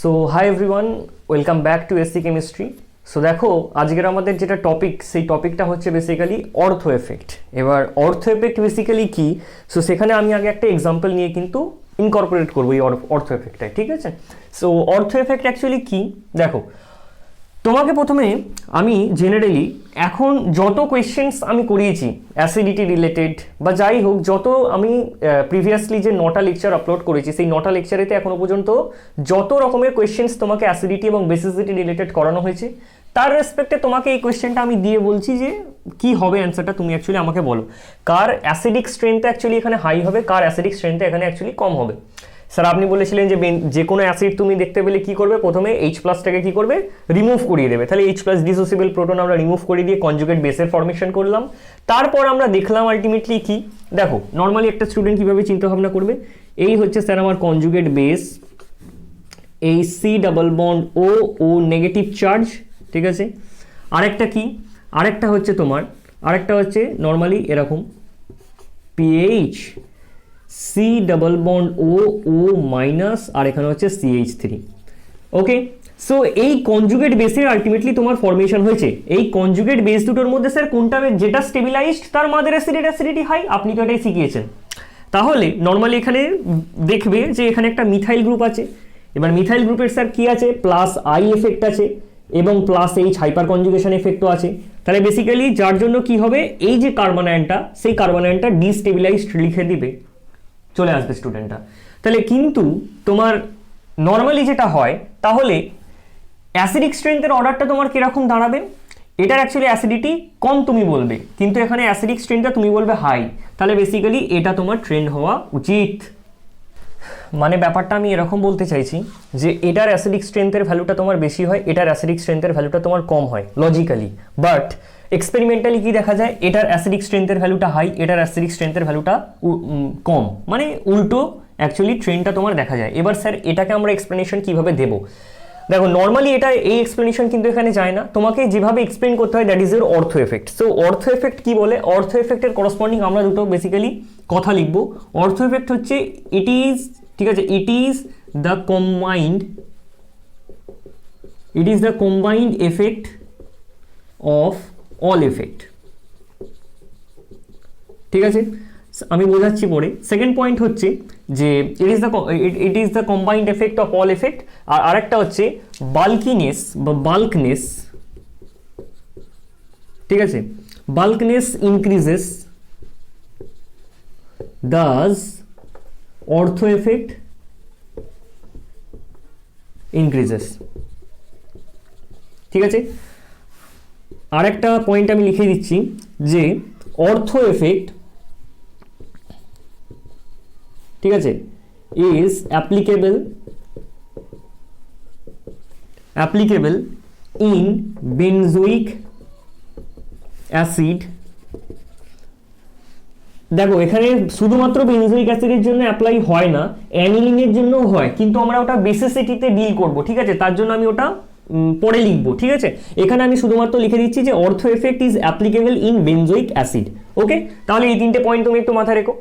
So hi everyone, welcome back to SC chemistry. So দেখো, আজকের আমাদের যেটা টপিক, সেই টপিকটা হচ্ছে বেসিক্যালি অর্থ এফেক্ট। এবার অর্থ এফেক্ট বেসিক্যালি কি, সো সেখানে আমি আগে একটা এক্সাম্পল নিয়ে কিন্তু ইনকর্পোরেট করবো এই অর্থ এফেক্টটাই, ঠিক আছে? সো অর্থ এফেক্ট অ্যাকচুয়ালি কি, দেখো তোমাকে প্রথমে আমি জেনারেলি এখন যত কোয়েশ্চেন্স আমি করিয়েছি অ্যাসিডিটি রিলেটেড বা যাই হোক, যত আমি প্রিভিয়াসলি যে 9টা লেকচার আপলোড করেছি, সেই 9টা লেকচারেতে এখনো পর্যন্ত যত রকমের কোয়েশ্চেন্স তোমাকে অ্যাসিডিটি এবং বেসিসিটি রিলেটেড করানো হয়েছে, তার রেসপেক্টে তোমাকে এই কোয়েশ্চেনটা আমি দিয়ে বলছি যে কি হবে অ্যান্সারটা, তুমি অ্যাকচুয়ালি আমাকে বলো কার অ্যাসিডিক স্ট্রেংথ অ্যাকচুয়ালি এখানে হাই হবে, কার অ্যাসিডিক স্ট্রেংথ এখানে অ্যাকচুয়ালি কম হবে। স্যার আপনি বলেছিলেন যে কোনো অ্যাসিড তুমি দেখতে পেলে কি করবে, প্রথমে H+টাকে কি করবে, রিমুভ করিয়ে দেবে। তাহলে H+ ডিসোসিয়েবল প্রোটন আমরা রিমুভ করে দিয়ে কনজুগেট বেসের ফর্মেশন করলাম। তারপর আমরা দেখলাম আলটিমেটলি কি, দেখো নর্মালি একটা স্টুডেন্ট কীভাবে চিন্তা ভাবনা করবে, এই হচ্ছে স্যার আমার কনজুগেট বেস, এই C ডাবল বন্ড ও নেগেটিভ চার্জ, ঠিক আছে। আরেকটা কি, আরেকটা হচ্ছে তোমার, আরেকটা হচ্ছে নর্মালি এরকম PH C ডাবল বন্ড ও মাইনাস, আর এখানে হচ্ছে CH3। ওকে, সো এই কনজুগেট বেসের আলটিমেটলি তোমার ফরমেশন হয়েছে। এই কনজুগেট বেস দুটোর মধ্যে স্যার কোনটা যেটা স্টেবিলাইজড তার মাদার অ্যাসিডিটি হাই, আপনি তো এটাই শিখিয়েছেন। তাহলে নর্মালি এখানে দেখবে যে এখানে একটা মিথাইল গ্রুপ আছে। এবার মিথাইল গ্রুপের স্যার কি আছে, প্লাস আই এফেক্ট আছে এবং প্লাস এইচ হাইপার কনজুগেশন এফেক্টও আছে। তাহলে বেসিক্যালি যার জন্য কি হবে, এই যে কার্বন আয়নটা, সেই কার্বন আয়নটা ডিস্টেবিলাইজড লিখে দিবে, চলে আসবে স্টুডেন্টটা। তাহলে কিন্তু তোমার নর্মালি যেটা হয়, তাহলে অ্যাসিডিক স্ট্রেংথের অর্ডারটা তোমার কিরকম দাঁড়াবে, এটার অ্যাকচুয়ালি অ্যাসিডিটি কম তুমি বলবে, কিন্তু এখানে অ্যাসিডিক স্ট্রেংথটা তুমি বলবে হাই। তাহলে বেসিক্যালি এটা তোমার ট্রেন্ড হওয়া উচিত। মানে ব্যাপারটা আমি এরকম বলতে চাইছি যে এটার অ্যাসিডিক স্ট্রেংথের ভ্যালুটা তোমার বেশি হয়, এটার অ্যাসিডিক স্ট্রেংথের ভ্যালুটা তোমার কম হয় লজিক্যালি, বাট এক্সপেরিমেন্টালি কি দেখা যায়, এটার অ্যাসিডিক স্ট্রেংথের ভ্যালুটা হাই, এটার অ্যাসিডিক স্ট্রেংথের ভ্যালুটা কম, মানে উল্টো অ্যাকচুয়ালি ট্রেন্ডটা তোমার দেখা যায়। এবার স্যার এটাকে আমরা এক্সপ্লেনেশন কিভাবে দেবো, দেখো নর্মালি এটা এই এক্সপ্লেনেশন কিন্তু এখানে যায় না, তোমাকে যেভাবে এক্সপ্লেন করতে হয় দ্যাট ইজ এর অর্থ এফেক্ট। সো অর্থ এফেক্ট কি বলে, অর্থ এফেক্টের করসপন্ডিং আমরা দুটো বেসিক্যালি কথা লিখবো। অর্থ এফেক্ট হচ্ছে ইট ইজ, ঠিক আছে, it is the combined effect of all effect, ঠিক আছে। আমি বোঝাচ্ছি পরে। সেকেন্ড পয়েন্ট হচ্ছে যে it is the combined effect of all effect, আর আরেকটা হচ্ছে বাল্কিনেস বা বাল্কনেস, ঠিক আছে, বাল্কনেস ইনক্রিজেস দাস অর্থ এফেক্ট ইনক্রিজেস, ঠিক আছে। আরেকটা পয়েন্ট আমি লিখে দিচ্ছি যে অর্থ এফেক্ট, ঠিক আছে, is applicable in benzoic acid. দেখো এখানে শুধুমাত্র বেনজোইক অ্যাসিডের জন্য অ্যাপ্লাই হয় না, অ্যানিলিনের জন্যও হয়, কিন্তু আমরা ওটা বেসিসিটিতে ডিল করব, ঠিক আছে, তার জন্য আমি ওটা পরে লিখবো, ঠিক আছে। এখানে আমি শুধুমাত্র লিখে দিচ্ছি যে ortho effect is applicable in benzoic acid. Okay, তাহলে এই তিনটে পয়েন্ট তুমি একটু মাথায় রেখো।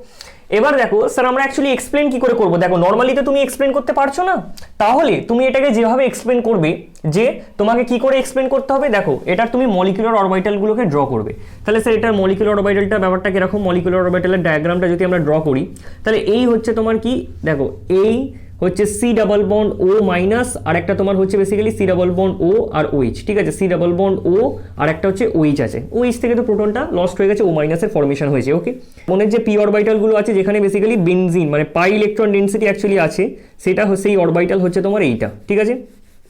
এবার দেখো স্যার আমরা অ্যাকচুয়ালি এক্সপ্লেন কি করে করবো, দেখো নর্মালি তো তুমি এক্সপ্লেন করতে পারছো না, তাহলে তুমি এটাকে যেভাবে এক্সপ্লেন করবে, যে তোমাকে কি করে এক্সপ্লেন করতে হবে, দেখো এটার তুমি মলিকুলার অরবিটালগুলোকে ড্র করবে। তাহলে স্যার এটার মলিকুলার অরবিটালটা ব্যাপারটা কিরকম, মলিকুলার অরবিটালের ডায়াগ্রামটা যদি আমরা ড্র করি, তাহলে এই হচ্ছে তোমার কি, দেখো এই হচ্ছে C ডাবল বন্ড ও মাইনাস, আর একটা তোমার হচ্ছে বেসিক্যালি C ডাবল বন্ড ও আর OH, ঠিক আছে, C ডাবল বন্ড ও আর একটা হচ্ছে OH আছে, OH থেকে তো প্রোটনটা লস্ট হয়ে গেছে, O মাইনাসের ফর্মেশন হয়েছে। ওকে, মনের যে পি অরবিটালগুলো আছে যেখানে বেসিক্যালি বেনজিন মানে পাই ইলেকট্রন ডেন্সিটি অ্যাকচুয়ালি আছে, সেটা হচ্ছে এই অরবিটাল হচ্ছে তোমার এইটা, ঠিক আছে।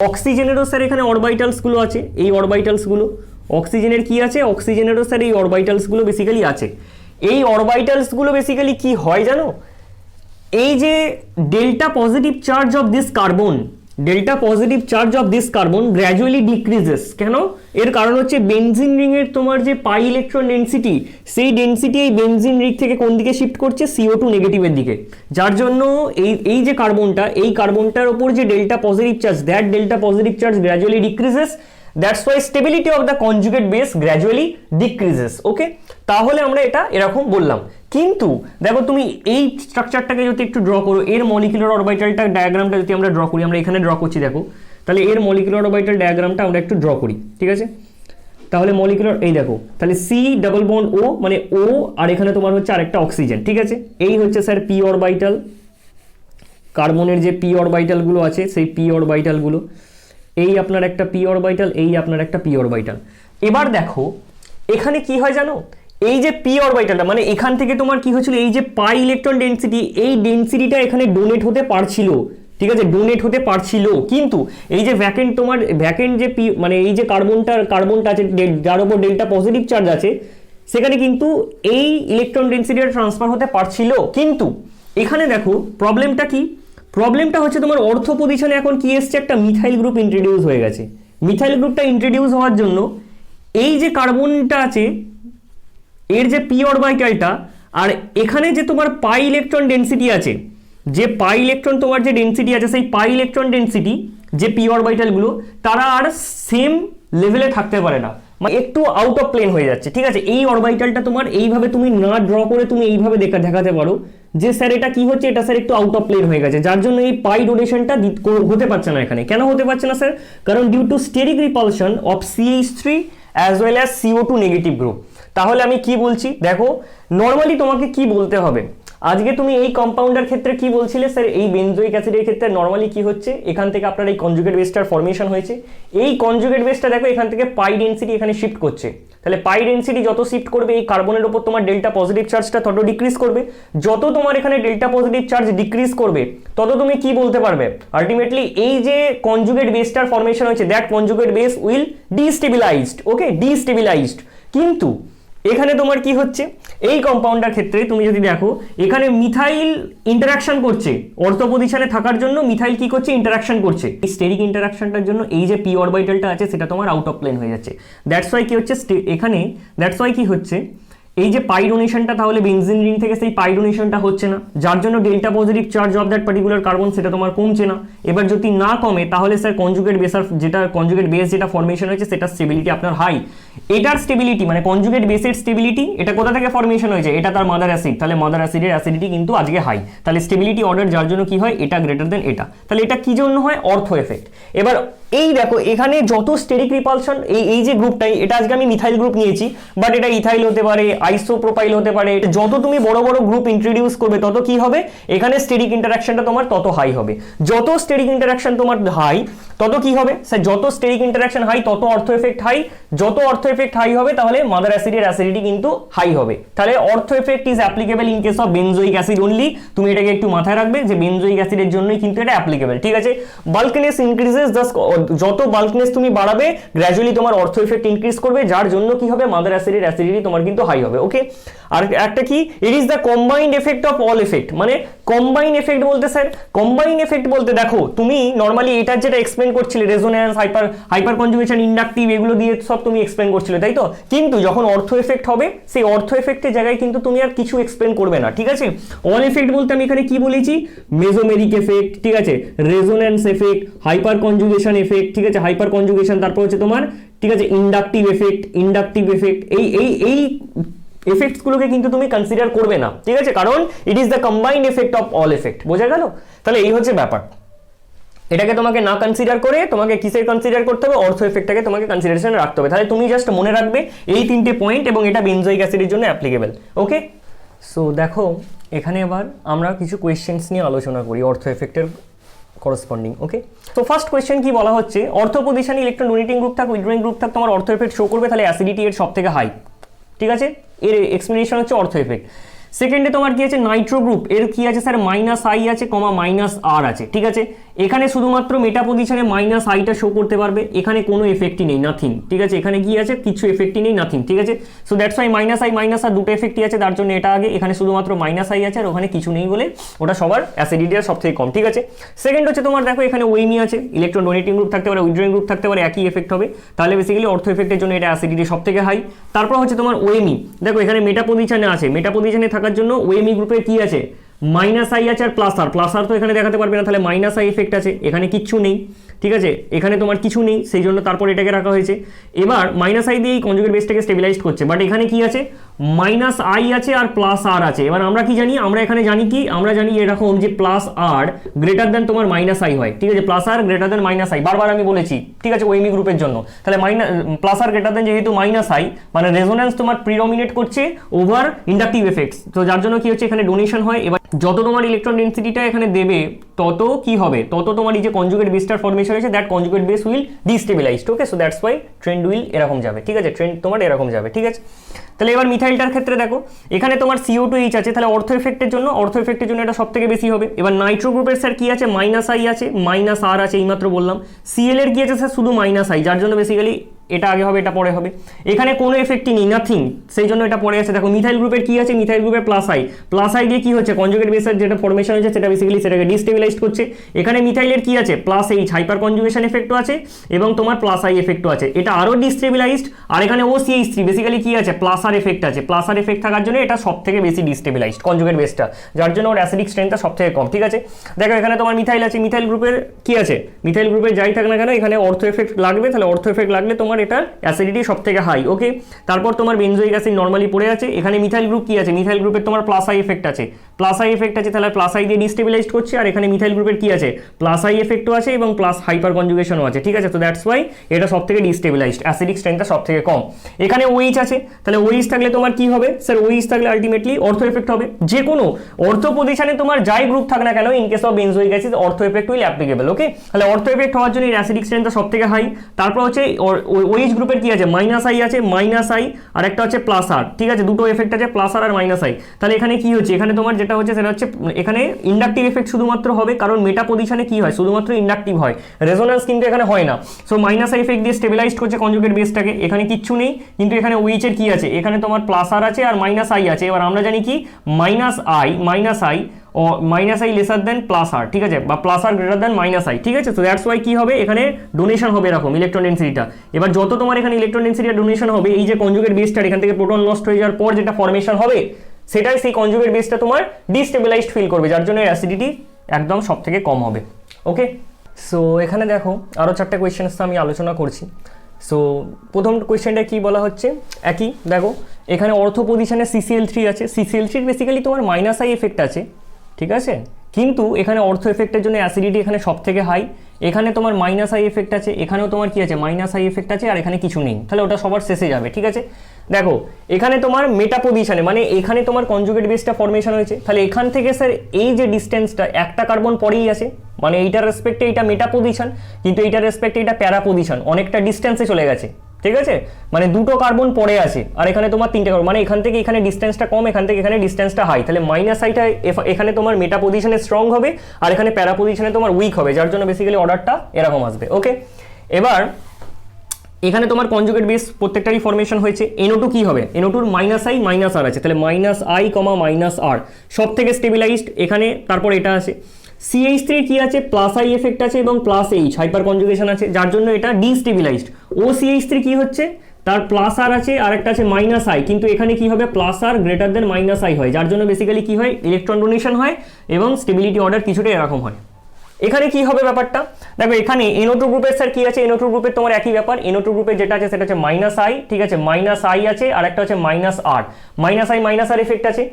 অক্সিজেনেরও স্যার এখানে অরবিটালসগুলো আছে, এই অরবিটালসগুলো, অক্সিজেনের কি আছে, অক্সিজেনেরও স্যার এই অরবিটালসগুলো বেসিক্যালি আছে। এই অরবিটালসগুলো বেসিক্যালি কি হয় জানো, এই যে delta positive charge of this carbon gradually decreases. কেন, এর কারণ হচ্ছে বেনজিন রিং এর তোমার যে পাই ইলেকট্রন ডেন্সিটি, সেই ডেন্সিটি এই বেনজিন রিং থেকে কোন দিকে শিফট করছে, CO2 নেগেটিভের দিকে, যার জন্য এই যে কার্বনটা, এই কার্বনটার উপর যে delta positive charge, that delta positive charge gradually decreases, that's why stability of the conjugate base gradually decreases. Okay, তাহলে আমরা এটা এরকম বললাম। কিন্তু দেখো তুমি এই স্ট্রাকচারটাকে যদি একটু ড্র করো, এর মলিকুলার অরবিটালটা ডায়াগ্রামটা যদি আমরা ড্র করি, আমরা এখানে ড্র করছি দেখো, তাহলে এর মলিকুলার অরবিটাল ডায়াগ্রামটা আমরা একটু ড্র করি, ঠিক আছে? তাহলে মলিকুলার এই দেখো, তাহলে সি ডাবল বন্ড ও, মানে ও, আর এখানে তোমার হচ্ছে আরেকটা অক্সিজেন, ঠিক আছে? এই হচ্ছে স্যার পি অরবিটাল, কার্বনের যে পি অরবিটালগুলো আছে সেই পি অরবিটালগুলো, এই আপনার একটা পি অরবিটাল, এই আপনার একটা পি অরবিটাল। এবার দেখো এখানে কি হয় জানো, এই যে পি অরবিটালটা মানে এখান থেকে তোমার কি হচ্ছিল, এই যে পাই ইলেকট্রন ডেনসিটি, এই ডেনসিটিটা এখানে ডোনেট হতে পারছিল, ঠিক আছে? ডোনেট হতে পারছিল, কিন্তু এই যে ভ্যাকেন্ট তোমার ভ্যাকেন্ট যে পি মানে এই যে কার্বনটা আছে যার উপর ডেল্টা পজিটিভ চার্জ আছে, সেখানে কিন্তু এই ইলেকট্রন ডেনসিটিটা ট্রান্সফার হতে পারছিল। কিন্তু এখানে দেখো প্রবলেমটা কি, প্রবলেমটা হচ্ছে তোমার অর্থ পজিশনে এখন কি এসছে, একটা মিথাইল গ্রুপ ইন্ট্রোডিউস হয়ে গেছে। মিথাইল গ্রুপটা ইন্ট্রোডিউস হওয়ার জন্য এই যে কার্বনটা আছে এর যে পি অরবিটালটা, আর এখানে যে তোমার পাই ইলেকট্রন ডেনসিটি আছে, যে পাই ইলেকট্রন তোমার যে ডেনসিটি আছে, সেই পাই ইলেকট্রন ডেনসিটি যে পি অরবিটালগুলো তারা আর সেম লেভেলে থাকতে পারে না, মানে একটু আউট অফ প্লেন হয়ে যাচ্ছে, ঠিক আছে? এই অরবিটালটা তোমার এইভাবে তুমি না ড্র করে তুমি এইভাবে দেখাতে পারো যে স্যার এটা কি হচ্ছে, এটা স্যার একটু আউট অফ প্লেন হয়ে গেছে, যার জন্য এই পাই ডোনেশনটা হতে পারছে না এখানে। কেন হতে পারছে না স্যার? কারণ due to steric repulsion of CH3 as well as CO2 negative group. তাহলে আমি কি বলছি দেখো, নর্মালি তোমাকে কি বলতে হবে, আজকে তুমি এই কম্পাউন্ডের ক্ষেত্রে কি বলছিলে স্যার, এই বেনজোইক অ্যাসিডের ক্ষেত্রে নর্মালি কি হচ্ছে, এখান থেকে আপনার এই কনজুগেট বেসটার ফর্মেশন হয়েছে, এই কনজুগেট বেসটা দেখো এখান থেকে পাই ডেনসিটি এখানে শিফট করছে, তাহলে পাই ডেনসিটি যত শিফট করবে এই কার্বনের উপর তোমার ডেল্টা পজিটিভ চার্জটা তত ডিক্রিজ করবে, যত তোমার এখানে ডেল্টা পজিটিভ চার্জ ডিক্রিজ করবে তত তুমি কি বলতে পারবে, আলটিমেটলি এই যে কনজুগেট বেসটার ফর্মেশন হয়েছে that conjugate base will destabilized. Okay, destabilised. কিন্তু এখানে তোমার কি হচ্ছে, এই কম্পাউন্ডার ক্ষেত্রে তুমি যদি দেখো এখানে মিথাইল ইন্টারাকশন করছে, অর্থ পজিশনে থাকার জন্য মিথাইল কি করছে, ইন্টারাকশন করছে। এই স্টেরিক ইন্টারাকশনটার জন্য এই যে পি অরবিটালটা আছে সেটা তোমার আউট অফ প্লেন হয়ে যাচ্ছে। দ্যাটস ওয়াই কি হচ্ছে এখানে, দ্যাটস ওয়াই কি হচ্ছে, এই যে পাই ডোনেশনটা তাহলে বেনজিন রিং থেকে সেই পাই ডোনেশনটা হচ্ছে না, যার জন্য delta positive charge of that particular carbon সেটা তোমার কমছে না। এবার যদি না কমে তাহলে স্যার কনজুগেট বেস যেটা ফর্মেশন হয়েছে সেটা স্টেবিলিটি আপনার হাই। এটার স্টেবিলিটি মানে কনজুগেট বেসের স্টেবিলিটি এটা কোথা থেকে ফর্মেশন হয়েছে, এটা তার মাদার অ্যাসিড, তাহলে মাদার অ্যাসিডের অ্যাসিডিটি কিন্তু আজকে হাই, তাহলে স্টেবিলিটি অর্ডার যার জন্য কি হয়, এটা গ্রেটার দেন এটা, তাহলে এটা কি জন্য হয়, অর্থ এফেক্ট। এবার এই দেখো এখানে যত স্টেরিক রিপালশন এই যে গ্রুপটাই, এটা আজকে আমি মিথাইল গ্রুপ নিয়েছি, বাট এটা ইথাইল হতে পারে, আইসোপ্রোপাইল হতে পারে, যত তুমি বড় বড় গ্রুপ ইন্ট্রোডিউস করবে তত কি হবে, এখানে স্টেরিক ইন্টারাকশনটা তোমার তত হাই হবে। যত স্টেরিক ইন্টারাকশন তোমার হাই তত কি হবে স্যার, যত স্টেরিক ইন্টারাকশন হাই তত অর্থ এফেক্ট হাই, যত অর্থ এফেক্ট হাই হবে তাহলে মাদার অ্যাসিডের অ্যাসিডিটি কিন্তু হাই হবে। তাহলে অর্থ effect is applicable in case of benzoic acid only, তুমি এটাকে একটু মাথায় রাখবে যে বেনজোইক অ্যাসিডের জন্যই কিন্তু এটা অ্যাপ্লিকেবল, ঠিক আছে? বাল্কনেস ইনক্রিজেস, যত বাল্কনেস তুমি বাড়াবে গ্র্যাজুয়ালি তোমার অর্থ এফেক্ট ইনক্রিজ করবে, যার জন্য কি হবে, মাদার অ্যাসিডের অ্যাসিডিটি তোমার কিন্তু হাই হবে। ওকে, আর একটা কি, ইট is the combined effect of all effect, মানে কম্বাইন এফেক্ট বলতে স্যার, কম্বাইন এফেক্ট বলতে দেখো তুমি নর্মালি এটার যেটা এক্সপ্লেন করছিলে রেজোন্যান্স, হাইপার কনজুগেশন, ইন্ডাকটিভ, এগুলো দিয়ে সব তুমি এক্সপ্লেন করছিলে তাই তো, কিন্তু যখন অর্থ এফেক্ট হবে সেই অর্থ এফেক্টের জায়গায় কিন্তু তুমি আর কিছু এক্সপ্লেন করবে না, ঠিক আছে? অল এফেক্ট বলতে আমি এখানে কি বলেছি, মেসোমেরিক এফেক্ট, ঠিক আছে, resonance effect, hyper conjugation effect, ঠিক আছে, হাইপার কনজুগেশন, তারপর হচ্ছে তোমার ঠিক আছে ইন্ডাকটিভ এফেক্ট, এই এফেক্টস গুলোকে কিন্তু তুমি কনসিডার করবে না, ঠিক আছে? কারণ ইট is the combined effect of all effect, বোঝা গেল? তাহলে এই হচ্ছে ব্যাপার, এটাকে তোমাকে না কনসিডার করে তোমাকে কিসের কনসিডার করতে হবে, অর্থ এফেক্টটাকে তোমাকে কনসিডারেশনে রাখতে হবে। তাহলে তুমি জাস্ট মনে রাখবে এই তিনটে পয়েন্ট এবং এটা বেনজোইক অ্যাসিডের জন্য অ্যাপ্লিকেবল। ওকে, সো দেখো এখানে এবার আমরা কিছু কোয়েশ্চেন্স নিয়ে আলোচনা করি অর্থ এফেক্টের করসপন্ডিং। ওকে, তো ফার্স্ট কোয়েশ্চেন কি বলা হচ্ছে, অর্থ পজিশনে ইলেকট্রন ডোনেটিং গ্রুপ থাক, উইথড্রয়িং গ্রুপ থাক, তোমার অর্থ এফেক্ট শো করবে, তাহলে অ্যাসিডিটি এর সব থেকে হাই, ঠিক আছে? এর এক্সপ্লেনেশন হচ্ছে অর্থ এফেক্ট। সেকেন্ডে তোমার কি আছে, নাইট্রো গ্রুপ, এর কি আছে স্যার, -I আছে, -R আছে, ঠিক আছে? এখানে শুধুমাত্র মেটা পজিশনে -I টা শো করতে পারবে, এখানে কোনো এফেক্টই নেই, নাথিং, ঠিক আছে? এখানে কি আছে, কিছু এফেক্টই নেই, নাথিং, ঠিক আছে? So that's Y -I, -R দুটো এফেক্টই আছে, তার জন্য এটা আগে, এখানে শুধুমাত্র -I আছে আর ওখানে কিছু নেই বলে ওটা সবার অ্যাসিডিটির সব থেকে কম, ঠিক আছে? সেকেন্ড হচ্ছে তোমার দেখো এখানে ওয়েমি আছে, ইলেকট্রন ডোনেটিং গ্রুপ থাকতে পারে, উইথড্রয়িং গ্রুপ থাকতে পারে, একই এফেক্ট হবে, তাহলে বেসিক্যালি অর্থ এফেক্টের জন্য এটা অ্যাসিডিটি সব থেকে হাই। তারপর হচ্ছে তোমার ওয়েমি, দেখো এখানে মেটা পজিশনে আছে, মেটা পজিশনে থাকার জন্য ওয়েমি গ্রুপের কি আছে, -I আছে আর +R তো এখানে দেখাতে পারবে না, তাহলে -I এফেক্ট আছে, এখানে কিচ্ছু নেই। ঠিক আছে, এখানে তোমার কিছু নেই, সেই জন্য তারপর এটাকে রাখা হয়েছে। এবার মাইনাস আই দিয়ে এই কনজুগেট বেসটাকে স্টেবিলাইজ করছে, বাট এখানে কি আছে, মাইনাস আই আছে আর প্লাস আর আছে। এবার আমরা কি জানি, আমরা এখানে জানি কি, আমরা জানি এরকম যে প্লাস আর গ্রেটার দেন তোমার মাইনাস আই হয়, ঠিক আছে, plus R greater than minus I, বারবার আমি বলেছি, ঠিক আছে, ওএমই গ্রুপের জন্য। তাহলে প্লাস আর গ্রেটার দেন যেহেতু মাইনাস আই, মানে রেজোন্যান্স তোমার প্রিডমিনেট করছে ওভার ইন্ডাকটিভ এফেক্টস, তো যার জন্য কি হচ্ছে এখানে ডোনেশন হয়। এবার যত তোমার ইলেকট্রন ডেন্সিটিটা এখানে দেবে তত কি হবে, তত তোমার এই যে কনজুগেট বেসটার ফর্মেশন হয়েছে, that conjugate base will destabilized. Okay, so that's why trend will এরকম যাবে, ঠিক আছে, ট্রেন্ড তোমার এরকম যাবে, ঠিক আছে। তাহলে এবার মিথাইলটার ক্ষেত্রে দেখো, এখানে তোমার CO2H আছে, তাহলে অর্থ এফেক্টের জন্য এটা সব থেকে বেশি হবে। এবার নাইট্রো গ্রুপের স্যার কি আছে, মাইনাস আই আছে, মাইনাস আর আছে, এইমাত্র বললাম। Cl এর কি আছে স্যার, শুধু মাইনাস আই, যার জন্য বেসিক্যালি এটা আগে হবে, এটা পরে হবে। এখানে কোনো এফেক্টই নেই, নাথিং, সেই জন্য এটা পরে আছে। দেখো মিথাইল গ্রুপের কি আছে, মিথাইল গ্রুপের প্লাস আই দিয়ে কি হচ্ছে, কনজুগেট বেসের যেটা ফর্মেশন হয়েছে সেটা বেসিক্যালি সেটাকে ডিস্টেবিলাইজ করছে। এখানে মিথাইলের কি আছে, প্লাস এইচ হাইপার কনজুগেশন এফেক্টও আছে এবং তোমার প্লাস আই এফেক্টও আছে, এটা আরও ডিস্টেবিলাইজড। আর এখানে OCH3 বেসিক্যালি কি আছে, প্লাস আর এফেক্ট আছে, প্লাস আর এফেক্ট থাকার জন্য এটা সব থেকে বেশি ডিস্টেবিলাইজড কনজুগেট বেসটা, যার জন্য ওর অ্যাসিডিক স্ট্রেংথটা সব থেকে কম, ঠিক আছে। দেখো এখানে তোমার মিথাইল আছে, মিথাইল গ্রুপের কি আছে, মিথাইল গ্রুপের যাই থাক না কেন এখানে অর্থ এফেক্ট লাগবে, তাহলে অর্থ এফেক্ট লাগলে তোমার এটার অ্যাসিডিটি সব থেকে হাই। ওকে, তারপর তোমার বেনজোইক অ্যাসিড নরমালি পড়ে আছে। এখানে মিথাইল গ্রুপ কি আছে, মিথাইল গ্রুপের তোমার প্লাস আই এফেক্ট আছে, তাহলে প্লাস আই দিয়ে ডিস্টেবিলাইজড করছে। আর এখানে মিথাইল গ্রুপের কি আছে, প্লাস আই এফেক্টও আছে এবং প্লাস হাইপার কনজুগেশনও আছে, ঠিক আছে। তো দ্যাটস ওয়াই এটা সব থেকে ডিস্টেবিলাইজড, অ্যাসিডিক স্ট্রেংথটা সব থেকে কম। এখানে OH আছে, তাহলে OH থাকলে তোমার কি হবে স্যার, OH থাকলে আলটিমেটলি অর্থ এফেক্ট হবে। যে কোনো অর্থ পজিশনে তোমার যাই গ্রুপ থাক না কেন, in case of benzoic acid অর্থ এফেক্ট উইল অ্যাপ্লিকেবল। ওকে, তাহলে অর্থ এফেক্ট হওয়ার জন্য অ্যাসিডিক স্ট্রেংথটা সব থেকে হাই। তারপর হচ্ছে OH গ্রুপের কি আছে, মাইনাস আই আছে, মাইনাস আই আর একটা হচ্ছে প্লাস আর, ঠিক আছে, দুটো এফেক্ট আছে, প্লাস আর আর মাইনাস আই। তাহলে এখানে কি হচ্ছে, এখানে তোমার যেটা হচ্ছে সেটা হচ্ছে এখানে ইন্ডাকটিভ এফেক্ট শুধুমাত্র হবে, কারণ মেটা পজিশনে কি হয়, শুধুমাত্র ইন্ডাকটিভ হয়, রেজোন্যান্স কিন্তু এখানে হয় না। সো মাইনাস আই এফেক্ট দিয়ে স্টেবিলাইজ করছে কনজুগেট বেসটাকে, এখানে কিচ্ছু নেই, কিন্তু এখানে OH এর কি আছে, এখানে তোমার প্লাস আর আছে আর মাইনাস আই আছে। এবার আমরা জানি কি মাইনাস আই ও minus I lesser than plus R, ঠিক আছে, বা plus R greater than minus I, ঠিক আছে। তো দ্যাটস ওয়াই কি হবে, এখানে ডোনেশন হবে এরকম ইলেকট্রন ডেন্সিটিটা। এবার যত তোমার এখানে ইলেকট্রন ডেন্সিটিটা ডোনেশন হবে, এই যে কনজুগেট বেসটার এখান থেকে প্রোটন লস্ট হয়ে যাওয়ার পর যেটা ফর্মেশন হবে, সেটাই সেই কনজুগেট বেসটা তোমার ডিস্টেবিলাইজড ফিল করবে, যার জন্য অ্যাসিডিটি একদম সব থেকে কম হবে। ওকে, সো এখানে দেখো আরও 4টা কোয়েশ্চেন্স আমি আলোচনা করছি। সো প্রথম কোয়েশ্চেনটা কি বলা হচ্ছে, একই দেখো, এখানে অর্থ পজিশনে CCl3 আছে, CCl3 বেসিক্যালি তোমার মাইনাস আই এফেক্ট আছে, ঠিক আছে, কিন্তু এখানে অর্থ এফেক্টের জন্য অ্যাসিডিটি এখানে সব থেকে হাই। এখানে তোমার মাইনাস আই এফেক্ট আছে, এখানেও তোমার কি আছে, মাইনাস আই এফেক্ট আছে, আর এখানে কিছু নেই, তাহলে ওটা সবার শেষে যাবে, ঠিক আছে। দেখো এখানে তোমার মেটা পজিশনে, মানে এখানে তোমার কনজুগেট বেসটা ফর্মেশন হয়েছে, তাহলে এখান থেকে স্যার এই যে ডিস্টেন্সটা একটা কার্বন পরেই আছে, মানে এইটার রেসপেক্টে এটা মেটা পজিশন, কিন্তু এইটার রেসপেক্টে এটা প্যারা পজিশন, অনেকটা ডিস্টেন্সে চলে গেছে, ঠিক আছে, মানে দুটো কার্বন পরে আছে, আর এখানে তোমার 3টে কার্বন, মানে এখান থেকে এখানে ডিস্টেন্সটা কম, এখান থেকে এখানে ডিস্টেন্সটা হাই, তাহলে মাইনাস আইটা এখানে তোমার মেটা পজিশনে স্ট্রং হবে আর এখানে প্যারা পজিশনে তোমার উইক হবে, যার জন্য বেসিক্যালি অর্ডারটা এরকম আসবে। ওকে, এবার এখানে তোমার কনজুগেট বেস প্রত্যেকটারই ফর্মেশন হয়েছে। NO2 কি হবে, NO2 মাইনাস আই মাইনাস আর আছে, তাহলে মাইনাস আই কমা মাইনাস আর সব থেকে স্টেবিলাইজড এখানে। তারপর এটা আছে CH3 কি আছে, প্লাস আই এফেক্ট আছে এবং প্লাস এইচ হাইপার কনজুগেশন আছে, যার জন্য এটা ডিস্টেবিলাইজড। OCH3 কি হচ্ছে, তার প্লাস আর আছে আর একটা আছে মাইনাস আই, কিন্তু এখানে কি হবে, plus R greater than minus I হয়, যার জন্য বেসিক্যালি কি হয়, ইলেকট্রন ডোনেশন হয় এবং স্টেবিলিটি অর্ডার কিছুটা এরকম হয়। এখানে কি হবে ব্যাপারটা, দেখো এখানে NO2 গ্রুপের স্যার কি আছে, NO2 গ্রুপের তোমার একই ব্যাপার, NO2 গ্রুপের যেটা আছে সেটা হচ্ছে মাইনাস আই, ঠিক আছে, মাইনাস আই আছে আর একটা হচ্ছে minus R, minus I minus R effect আছে,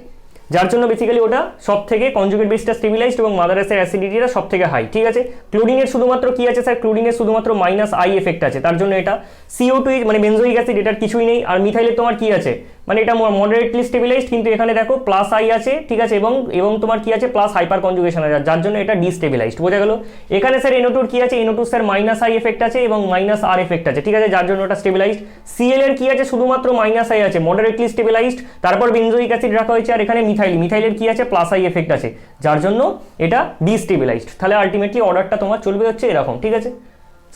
যার জন্য বেসিক্যালি ওটা সব থেকে কনজুগেট বেসটা স্টেবিলাইজড এবং মাদার বেসের অ্যাসিডিটিটা সব থেকে হাই, ঠিক আছে। ক্লোরিনের শুধুমাত্র কি আছে স্যার, ক্লোরিনের শুধুমাত্র মাইনাস আই এফেক্ট আছে, তার জন্য এটা CO2 মানে বেনজোইক অ্যাসিড, এটার কিছুই নেই। আর মিথাইলের তোমার কি আছে, মানে এটা মডারেটলি স্টেবিলাইজড, কিন্তু এখানে দেখো প্লাস আই আছে, ঠিক আছে, এবং তোমার কি আছে, প্লাস হাইপার কনজুগেশন আছে, যার জন্য এটা ডিস্টেবিলাইজড, বোঝা গেল। এখানে স্যার NO2 কি আছে, NO2 sir minus I effect আছে এবং মাইনাস আর এফেক্ট আছে, ঠিক আছে, যার জন্য এটা স্টেবিলাইজড। Cl এর কি আছে, শুধুমাত্র মাইনাস আই আছে, মডারেটলি স্টেবিলাইজড, তারপর বেনজোইক অ্যাসিড রাখা হয়েছে, আর এখানে মিথাইলের কি আছে, প্লাস আই এফেক্ট আছে, যার জন্য এটা ডিস্টেবিলাইজড। তাহলে আলটিমেটলি অর্ডারটা তোমার চলবে হচ্ছে এরকম, ঠিক আছে।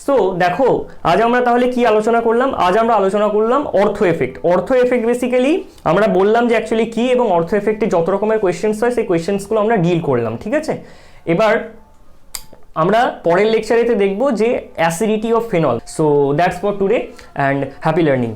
সো দেখো আজ আমরা তাহলে কি আলোচনা করলাম, আজ আমরা আলোচনা করলাম অর্থ এফেক্ট। অর্থ এফেক্ট বেসিক্যালি আমরা বললাম যে অ্যাকচুয়ালি কি, এবং অর্থ এফেক্টে যত রকমের কোয়েশ্চেন্স হয় সেই কোয়েশ্চেন্সগুলো আমরা ডিল করলাম, ঠিক আছে। এবার আমরা পরের লেকচারেতে দেখব যে acidity of phenol. So that's for today and happy learning.